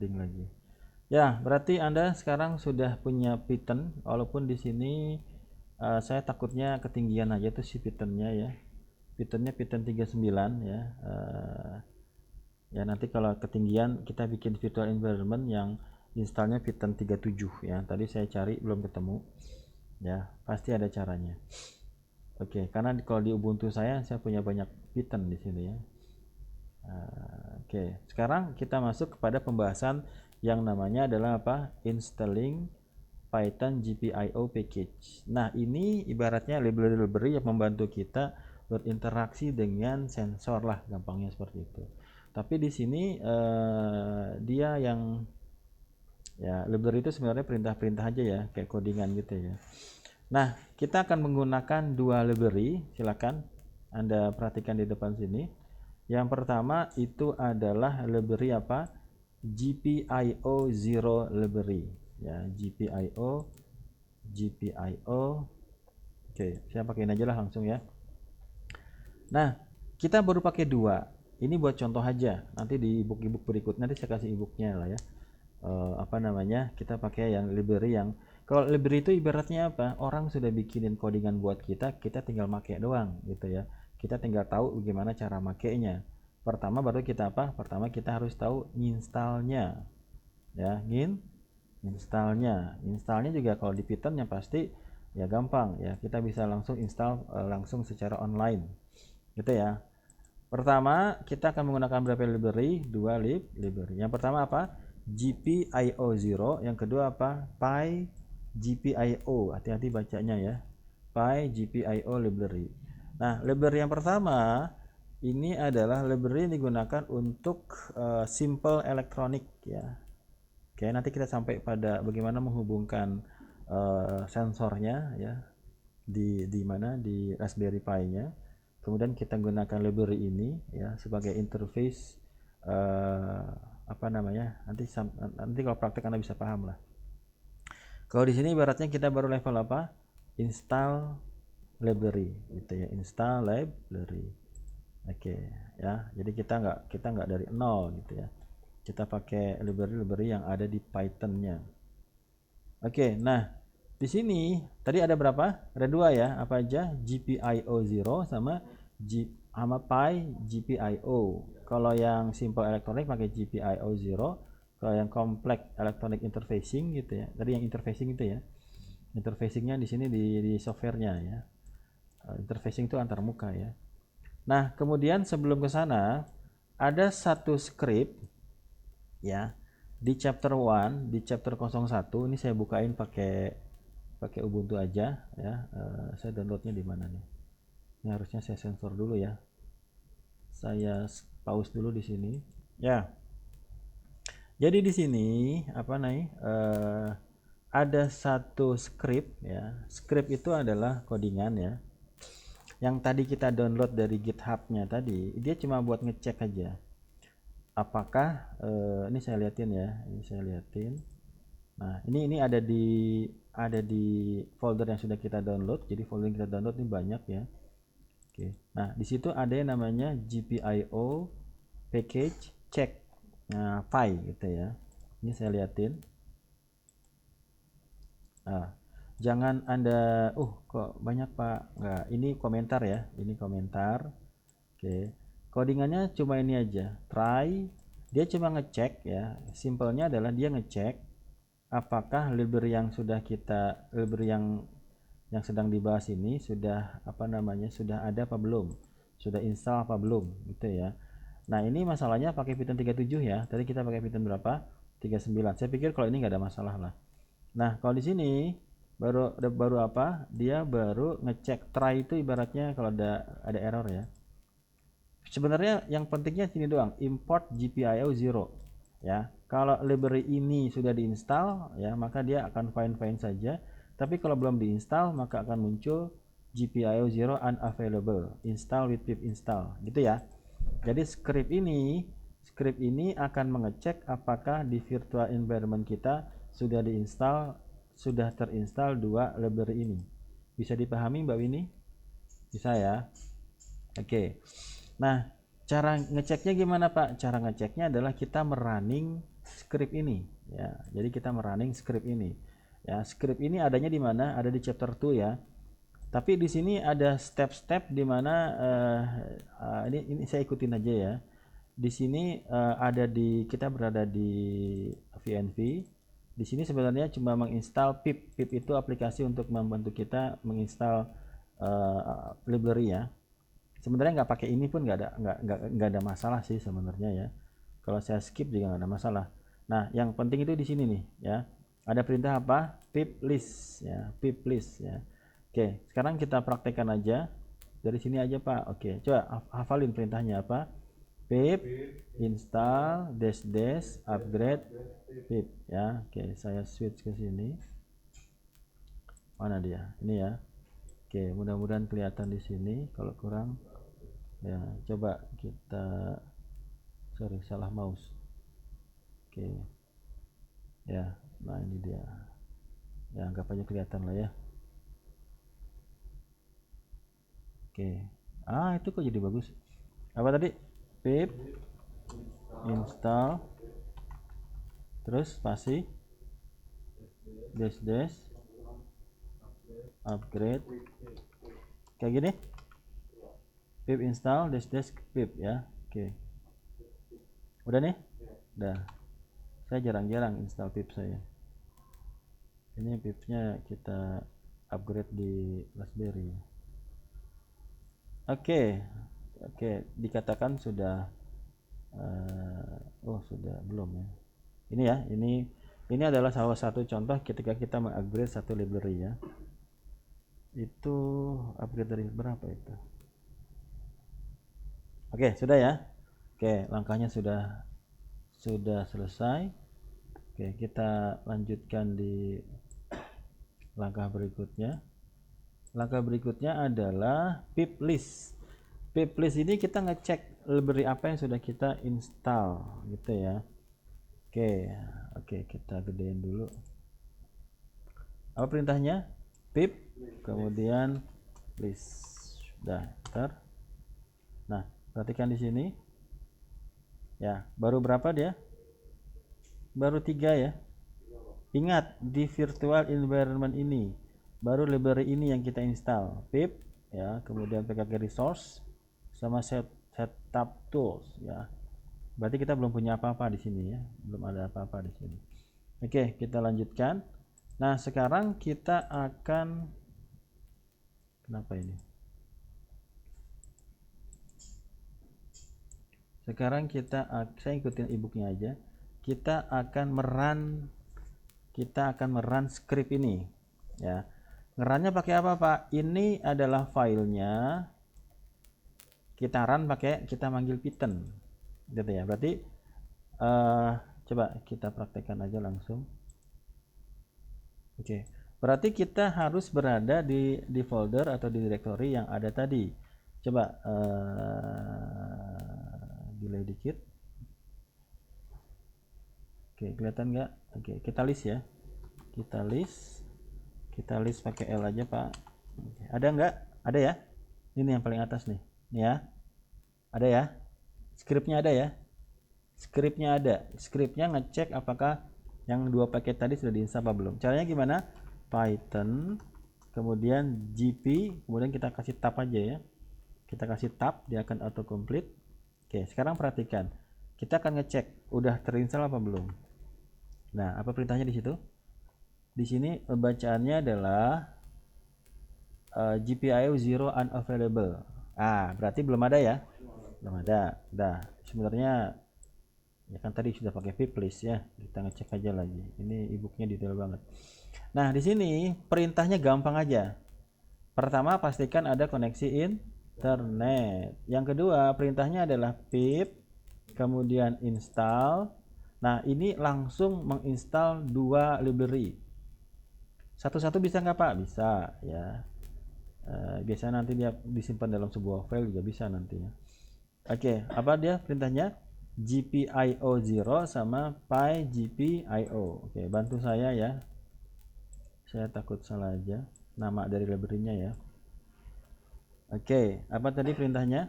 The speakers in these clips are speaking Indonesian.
loading lagi. Ya, berarti Anda sekarang sudah punya Python, walaupun di sini saya takutnya ketinggian aja tuh si Pythonnya ya. Pythonnya Python 39 ya. Ya nanti kalau ketinggian kita bikin virtual environment yang installnya Python 37 ya. Tadi saya cari belum ketemu. Ya, pasti ada caranya. Oke, karena kalau di Ubuntu saya punya banyak Python di sini ya. Oke, sekarang kita masuk kepada pembahasan yang namanya adalah apa? Installing Python GPIO package. Nah, ini ibaratnya library-library yang membantu kita berinteraksi dengan sensor lah, gampangnya seperti itu. Tapi di sini dia yang ya library itu sebenarnya perintah-perintah aja ya, kayak codingan gitu ya. Nah, kita akan menggunakan dua library, silakan Anda perhatikan di depan sini. Yang pertama itu adalah library apa? GPIO0 library. Ya, GPIO. Oke, saya pakein aja lah langsung ya. Nah, kita baru pakai dua. Ini buat contoh aja. Nanti di ebook berikutnya nanti saya kasih ebooknya lah ya. Apa namanya? Kita pakai yang library yang kalau library itu ibaratnya apa? Orang sudah bikinin codingan buat kita tinggal make doang gitu ya. Kita tinggal tahu bagaimana cara makainya. Pertama baru kita apa? Pertama kita harus tahu installnya. Ya, installnya. Installnya juga kalau di Python yang pasti ya gampang ya. Kita bisa langsung install langsung secara online. Gitu ya. Pertama, kita akan menggunakan berapa library? Dua library. Yang pertama apa? GPIO0. Yang kedua apa? PyGPIO. Hati-hati bacanya ya. PyGPIO library. Nah, library yang pertama ini adalah library yang digunakan untuk simple electronic ya. Oke, nanti kita sampai pada bagaimana menghubungkan sensornya ya di mana di Raspberry Pi-nya. Kemudian kita gunakan library ini ya sebagai interface apa namanya? Nanti kalau praktek Anda bisa paham lah. Kalau di sini ibaratnya kita baru level apa? Install library gitu ya. Install library. Oke, ya. Jadi kita nggak dari nol gitu ya. Kita pakai library yang ada di Python-nya. Oke, nah di sini tadi ada berapa? Ada dua ya. Apa aja? GPIO0 sama PyGPIO. Kalau yang simple electronic pakai GPIO0. Kalau yang complex electronic interfacing gitu ya. Tadi yang interfacing itu ya. Interfacingnya di sini di softwarenya ya. Interfacing itu antar muka ya. Nah, kemudian sebelum ke sana ada satu script ya di chapter 1, di chapter 01 ini saya bukain pakai Ubuntu aja ya. Saya downloadnya di mana nih? Ini harusnya saya sensor dulu ya. Saya pause dulu di sini. Ya. Jadi di sini apa nih? Ada satu script ya. Script itu adalah codingan ya. Yang tadi kita download dari GitHub-nya tadi, dia cuma buat ngecek aja. Apakah ini saya liatin ya. Ini saya liatin. Nah, ini ada di folder yang sudah kita download. Jadi folder yang kita download ini banyak ya. Oke. Nah, di situ ada yang namanya GPIO package check. Nah, file gitu ya. Ini saya liatin. Nah, jangan Anda kok banyak Pak. Enggak, ini komentar ya. Ini komentar. Oke. Codingannya cuma ini aja. Try. Dia cuma ngecek ya. Simpelnya adalah dia ngecek apakah library yang sedang dibahas ini sudah apa namanya sudah ada apa belum, sudah install apa belum gitu ya. Nah ini masalahnya pakai Python 37 ya, tadi kita pakai Python berapa? 39. Saya pikir kalau ini nggak ada masalah lah. Nah kalau di sini baru apa, dia baru ngecek. Try itu ibaratnya kalau ada error ya. Sebenarnya yang pentingnya sini doang, import GPIO 0 ya. Kalau library ini sudah diinstal ya, maka dia akan fine saja. Tapi kalau belum diinstal, maka akan muncul GPIO 0 unavailable, install with pip install gitu ya. Jadi script ini akan mengecek apakah di virtual environment kita sudah terinstall dua library ini. Bisa dipahami Mbak Winnie? Bisa ya. Oke. Nah, cara ngeceknya gimana Pak? Cara ngeceknya adalah kita merunning script ini ya. Jadi kita merunning script ini. Ya, script ini adanya di mana? Ada di chapter 2 ya. Tapi di sini ada step-step di mana ini saya ikutin aja ya. Di sini ada di kita berada di VNV. Di sini sebenarnya cuma menginstal pip. Pip itu aplikasi untuk membantu kita menginstal library ya. Sebenarnya nggak pakai ini pun nggak ada masalah sih sebenarnya ya. Kalau saya skip juga nggak ada masalah. Nah, yang penting itu di sini nih ya. Ada perintah apa? Pip list ya, pip list ya. Oke, sekarang kita praktekkan aja dari sini aja Pak. Oke, coba hafalin perintahnya apa? Pip install dash dash upgrade pip ya. Oke, saya switch ke sini. Mana dia? Ini ya. Oke, mudah-mudahan kelihatan di sini. Kalau kurang ya, coba kita salah mouse. Oke. Ya, nah ini dia. Ya, anggap aja kelihatan lah ya. Oke. Itu kok jadi bagus. Apa tadi? Pip install terus spasi dash dash upgrade kayak gini. Pip install dash dash pip ya. Oke. Udah nih? Udah. Saya jarang-jarang install pip saya. Ini pipnya kita upgrade di Raspberry. Oke. Dikatakan sudah sudah belum ya. Ini ya, ini adalah salah satu contoh ketika kita mengupgrade satu library ya. Itu upgrade dari berapa itu? Oke, sudah ya. Oke, langkahnya sudah selesai. Oke, kita lanjutkan di langkah berikutnya. Langkah berikutnya adalah pip list. Pip list ini kita ngecek library apa yang sudah kita install gitu ya. Oke, kita gedein dulu. Apa perintahnya? Pip kemudian list. Udah, ntar. Nah, perhatikan di sini. Ya, baru berapa dia? Baru 3 ya. Ingat, di virtual environment ini baru library ini yang kita install. Pip ya, kemudian PKG resource sama setup tools ya. Berarti kita belum punya apa-apa di sini ya. Belum ada apa-apa di sini. Oke, kita lanjutkan. Nah, sekarang kita akan kenapa ini? Sekarang saya ikutin ebooknya aja. Kita akan merun script ini ya. Ngerannya pakai apa Pak? Ini adalah filenya kita run pakai kita manggil Python gitu ya. Berarti coba kita praktekkan aja langsung. Oke, berarti kita harus berada di folder atau di directory yang ada tadi. Coba delay dikit. Oke, kelihatan nggak? Oke, kita list ya. Kita list pakai L aja Pak. Oke, ada nggak? Ada ya? Ini yang paling atas nih. Nih ya. Ada ya? Scriptnya ada ya? Scriptnya ada. Scriptnya ngecek apakah yang 2 paket tadi sudah diinstal apa belum. Caranya gimana? Python kemudian gp kemudian kita kasih tab aja ya. Kita kasih tab, dia akan auto complete. Oke, sekarang perhatikan. Kita akan ngecek udah terinstall apa belum. Nah, apa perintahnya di situ? Di sini bacaannya adalah GPIO 0 unavailable. Berarti belum ada ya? Belum ada. Udah, sebenarnya ya kan tadi sudah pakai pip list ya. Kita ngecek aja lagi. Ini ebooknya detail banget. Nah, di sini perintahnya gampang aja. Pertama, pastikan ada koneksi internet. Yang kedua, perintahnya adalah pip kemudian install. Nah, ini langsung menginstal 2 library. Satu-satu bisa nggak Pak? Bisa ya. Biasanya nanti dia disimpan dalam sebuah file juga bisa nantinya. Oke, apa dia perintahnya? GPIO 0 sama PyGPIO. Oke, bantu saya ya. Saya takut salah aja nama dari library-nya ya. Oke, apa tadi perintahnya?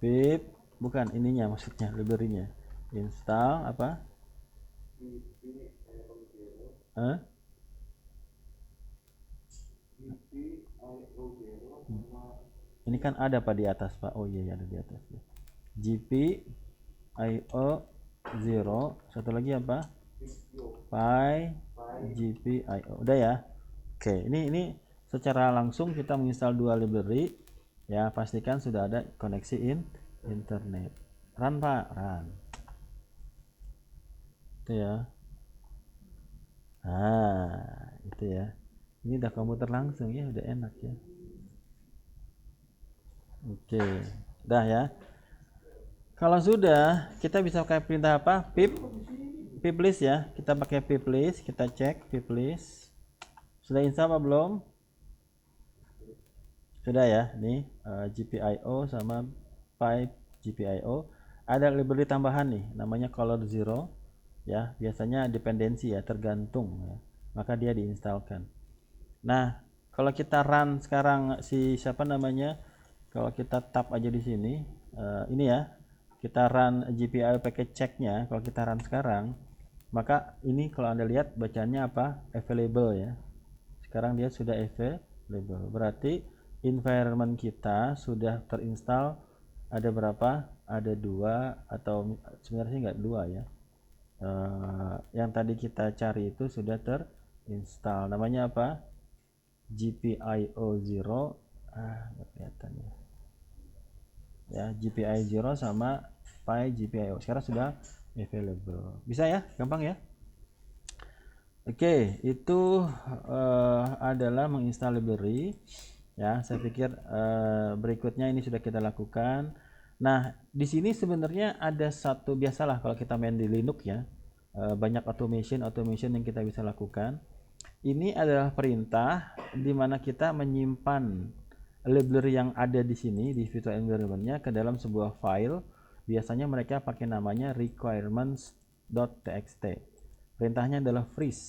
Pip, bukan ininya maksudnya library-nya. install apa? Hah? Ini kan ada Pak di atas Pak. Oh iya, ada di atas ya. GPIO 0. Satu lagi apa? GPIO. Udah ya. Oke, ini secara langsung kita menginstal dua library ya. Pastikan sudah ada koneksi internet. Run Pak, run. Itu ya. Itu ya. Ini udah komputer langsung ya, udah enak ya. Oke, udah ya. Kalau sudah, kita bisa pakai perintah apa? pip list ya. Kita pakai pip list, kita cek pip list. Sudah install apa belum? Sudah ya. Nih GPIO sama pipe GPIO. Ada library tambahan nih, namanya color zero ya. Biasanya dependensi ya, tergantung ya. Maka dia diinstalkan. Nah, kalau kita run sekarang siapa namanya? Kalau kita tab aja di sini, ini ya, kita run GPIO package checknya. Kalau kita run sekarang, maka ini kalau Anda lihat bacanya apa? Available ya. Sekarang dia sudah available. Berarti environment kita sudah terinstall. Ada berapa? Ada 2, atau sebenarnya sih nggak 2 ya. Yang tadi kita cari itu sudah terinstall. Namanya apa? GPIO 0. Nggak kelihatan ya. GPIO 0 sama GPIO sekarang sudah available. Bisa ya, gampang ya. Oke, itu adalah menginstal library ya. Saya pikir berikutnya ini sudah kita lakukan. Nah, di sini sebenarnya ada satu, biasalah kalau kita main di Linux ya, banyak automation yang kita bisa lakukan. Ini adalah perintah di mana kita menyimpan library yang ada di sini di virtual environment-nya ke dalam sebuah file. Biasanya mereka pakai namanya requirements.txt. Perintahnya adalah freeze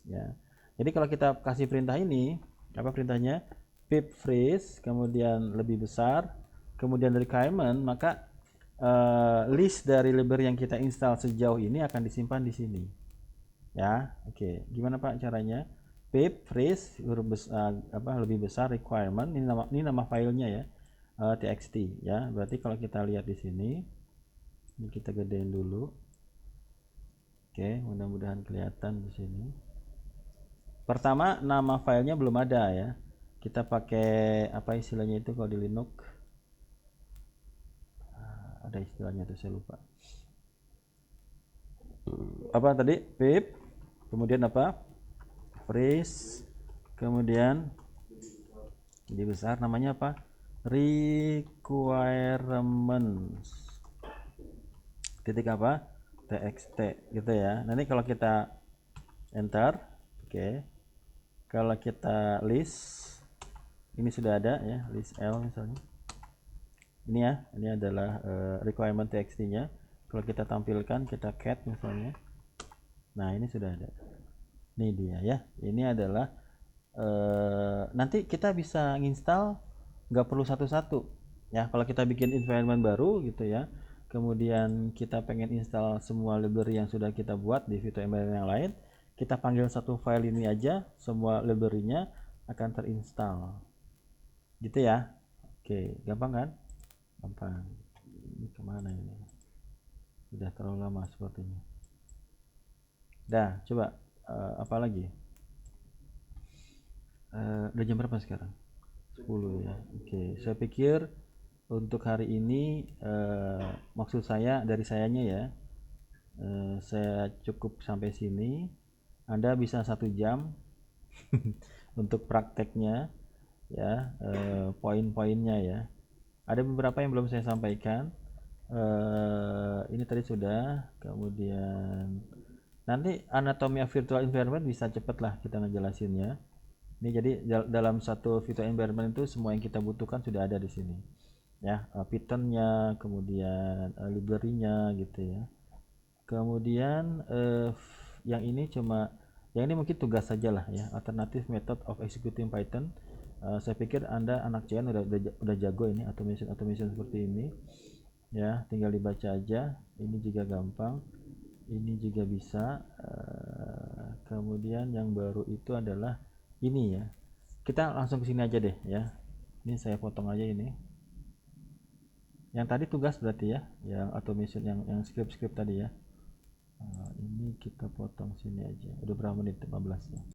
ya. Jadi kalau kita kasih perintah ini, apa perintahnya? Pip freeze, kemudian lebih besar, kemudian requirement, maka list dari library yang kita install sejauh ini akan disimpan di sini. Ya, oke. Gimana Pak caranya? Pip freeze lebih besar requirement, ini nama filenya ya, txt ya. Berarti kalau kita lihat di sini, ini kita gedein dulu. Oke, mudah-mudahan kelihatan di sini. Pertama, nama filenya belum ada ya. Kita pakai apa istilahnya itu kalau di Linux? Ada istilahnya tuh, saya lupa. Apa tadi? Pip, kemudian apa? Freeze, kemudian jadi besar, namanya apa? Requirements. Titik apa? txt gitu ya. Nanti kalau kita enter, oke. Kalau kita list, ini sudah ada ya, list L misalnya. Ini ya, ini adalah requirement txt-nya. Kalau kita tampilkan, kita cat misalnya. Nah, ini sudah ada. Ini dia ya. Ini adalah nanti kita bisa nginstal, nggak perlu satu-satu ya. Kalau kita bikin environment baru gitu ya, kemudian kita pengen install semua library yang sudah kita buat di virtual environment yang lain, kita panggil satu file ini aja, semua library-nya akan terinstall gitu ya. Oke, gampang kan? Gampang. Ini kemana ini? Sudah terlalu lama sepertinya. Dah, coba apa lagi? Udah jam berapa sekarang? 10 ya. Oke, saya pikir untuk hari ini maksud saya dari sayanya ya, saya cukup sampai sini. Anda bisa 1 jam untuk prakteknya ya, poin-poinnya ya. Ada beberapa yang belum saya sampaikan. Ini tadi sudah, kemudian nanti anatomi virtual environment bisa cepet lah kita ngejelasinnya. Ini jadi dalam satu virtual environment itu semua yang kita butuhkan sudah ada di sini ya, Python-nya, kemudian library-nya gitu ya. Kemudian yang ini mungkin tugas saja lah ya, alternative method of executing Python. Saya pikir Anda anak CN udah jago ini automation seperti ini. ya, tinggal dibaca aja. Ini juga gampang, ini juga bisa. Kemudian yang baru itu adalah ini ya, kita langsung ke sini aja deh ya. Ini saya potong aja ini. Yang tadi tugas berarti ya, yang automation, yang script tadi ya. Ini kita potong sini aja. Udah berapa menit? 15 ya.